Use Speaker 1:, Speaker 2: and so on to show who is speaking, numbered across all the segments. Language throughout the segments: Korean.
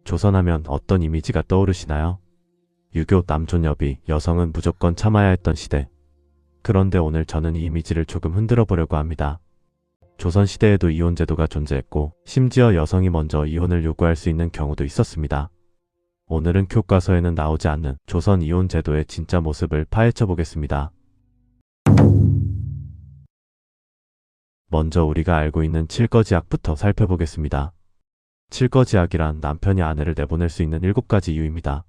Speaker 1: 조선하면 어떤 이미지가 떠오르시나요? 유교, 남존, 여비, 여성은 무조건 참아야 했던 시대. 그런데 오늘 저는 이 이미지를 조금 흔들어 보려고 합니다. 조선시대에도 이혼제도가 존재했고 심지어 여성이 먼저 이혼을 요구할 수 있는 경우도 있었습니다. 오늘은 교과서에는 나오지 않는 조선 이혼제도의 진짜 모습을 파헤쳐 보겠습니다. 먼저 우리가 알고 있는 칠거지약부터 살펴보겠습니다. 칠거지약이란 남편이 아내를 내보낼 수 있는 7가지 이유입니다.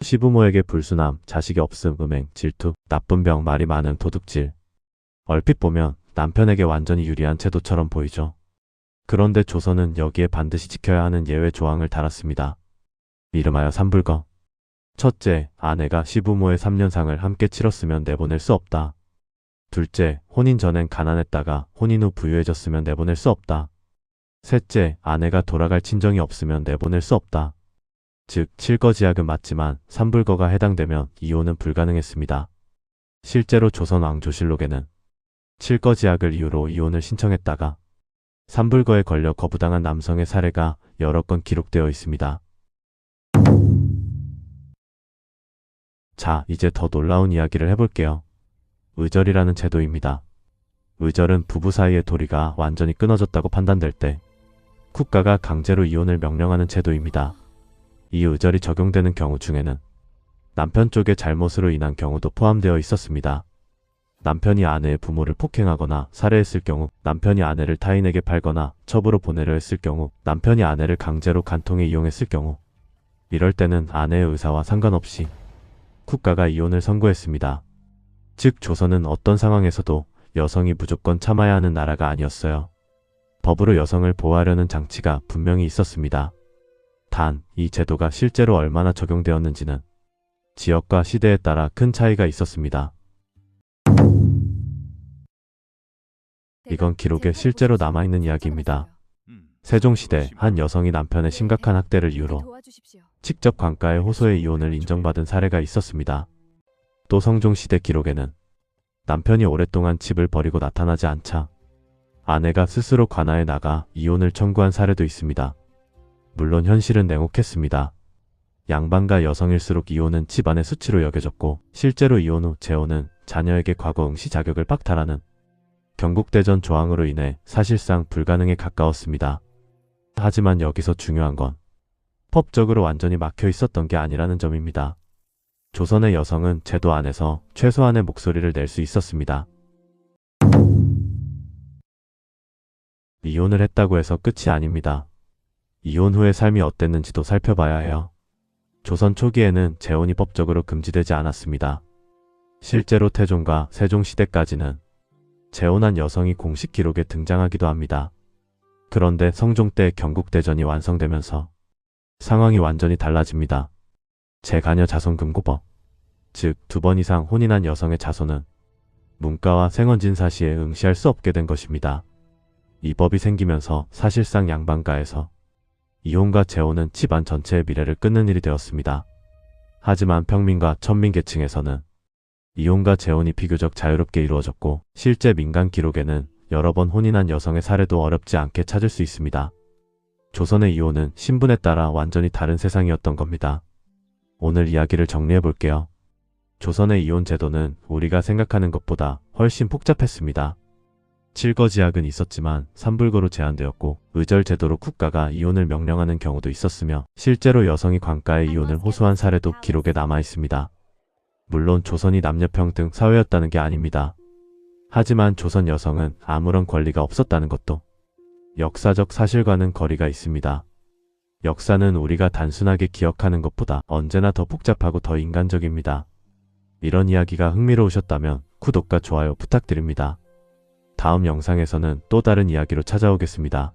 Speaker 1: 시부모에게 불순함, 자식이 없음, 음행, 질투, 나쁜 병, 말이 많음, 도둑질. 얼핏 보면 남편에게 완전히 유리한 제도처럼 보이죠. 그런데 조선은 여기에 반드시 지켜야 하는 예외 조항을 달았습니다. 이름하여 삼불거. 첫째, 아내가 시부모의 3년상을 함께 치렀으면 내보낼 수 없다. 둘째, 혼인 전엔 가난했다가 혼인 후 부유해졌으면 내보낼 수 없다. 셋째, 아내가 돌아갈 친정이 없으면 내보낼 수 없다. 즉, 칠거지약은 맞지만 삼불거가 해당되면 이혼은 불가능했습니다. 실제로 조선 왕조실록에는 칠거지약을 이유로 이혼을 신청했다가 삼불거에 걸려 거부당한 남성의 사례가 여러 건 기록되어 있습니다. 자, 이제 더 놀라운 이야기를 해볼게요. 의절이라는 제도입니다. 의절은 부부 사이의 도리가 완전히 끊어졌다고 판단될 때 국가가 강제로 이혼을 명령하는 제도입니다. 이 의절이 적용되는 경우 중에는 남편 쪽의 잘못으로 인한 경우도 포함되어 있었습니다. 남편이 아내의 부모를 폭행하거나 살해했을 경우, 남편이 아내를 타인에게 팔거나 첩으로 보내려 했을 경우, 남편이 아내를 강제로 간통에 이용했을 경우, 이럴 때는 아내의 의사와 상관없이 국가가 이혼을 선고했습니다. 즉 조선은 어떤 상황에서도 여성이 무조건 참아야 하는 나라가 아니었어요. 법으로 여성을 보호하려는 장치가 분명히 있었습니다. 단, 이 제도가 실제로 얼마나 적용되었는지는 지역과 시대에 따라 큰 차이가 있었습니다. 이건 기록에 실제로 남아있는 이야기입니다. 세종시대 한 여성이 남편의 심각한 학대를 이유로 직접 관가에 호소해 이혼을 인정받은 사례가 있었습니다. 또 성종시대 기록에는 남편이 오랫동안 집을 버리고 나타나지 않자 아내가 스스로 관아에 나가 이혼을 청구한 사례도 있습니다. 물론 현실은 냉혹했습니다. 양반가 여성일수록 이혼은 집안의 수치로 여겨졌고 실제로 이혼 후 재혼은 자녀에게 과거 응시 자격을 박탈하는 경국대전 조항으로 인해 사실상 불가능에 가까웠습니다. 하지만 여기서 중요한 건 법적으로 완전히 막혀 있었던 게 아니라는 점입니다. 조선의 여성은 제도 안에서 최소한의 목소리를 낼 수 있었습니다. 이혼을 했다고 해서 끝이 아닙니다. 이혼 후의 삶이 어땠는지도 살펴봐야 해요. 조선 초기에는 재혼이 법적으로 금지되지 않았습니다. 실제로 태종과 세종시대까지는 재혼한 여성이 공식 기록에 등장하기도 합니다. 그런데 성종 때 경국대전이 완성되면서 상황이 완전히 달라집니다. 제가녀 자손금고법, 즉 2번 이상 혼인한 여성의 자손은 문가와 생언진사 시에 응시할 수 없게 된 것입니다. 이 법이 생기면서 사실상 양반가에서 이혼과 재혼은 집안 전체의 미래를 끊는 일이 되었습니다. 하지만 평민과 천민 계층에서는 이혼과 재혼이 비교적 자유롭게 이루어졌고 실제 민간 기록에는 여러 번 혼인한 여성의 사례도 어렵지 않게 찾을 수 있습니다. 조선의 이혼은 신분에 따라 완전히 다른 세상이었던 겁니다. 오늘 이야기를 정리해 볼게요. 조선의 이혼 제도는 우리가 생각하는 것보다 훨씬 복잡했습니다. 칠거지약은 있었지만 삼불거로 제한되었고 의절 제도로 국가가 이혼을 명령하는 경우도 있었으며 실제로 여성이 관가에 이혼을 호소한 사례도 기록에 남아 있습니다. 물론 조선이 남녀평등 사회였다는 게 아닙니다. 하지만 조선 여성은 아무런 권리가 없었다는 것도 역사적 사실과는 거리가 있습니다. 역사는 우리가 단순하게 기억하는 것보다 언제나 더 복잡하고 더 인간적입니다. 이런 이야기가 흥미로우셨다면 구독과 좋아요 부탁드립니다. 다음 영상에서는 또 다른 이야기로 찾아오겠습니다.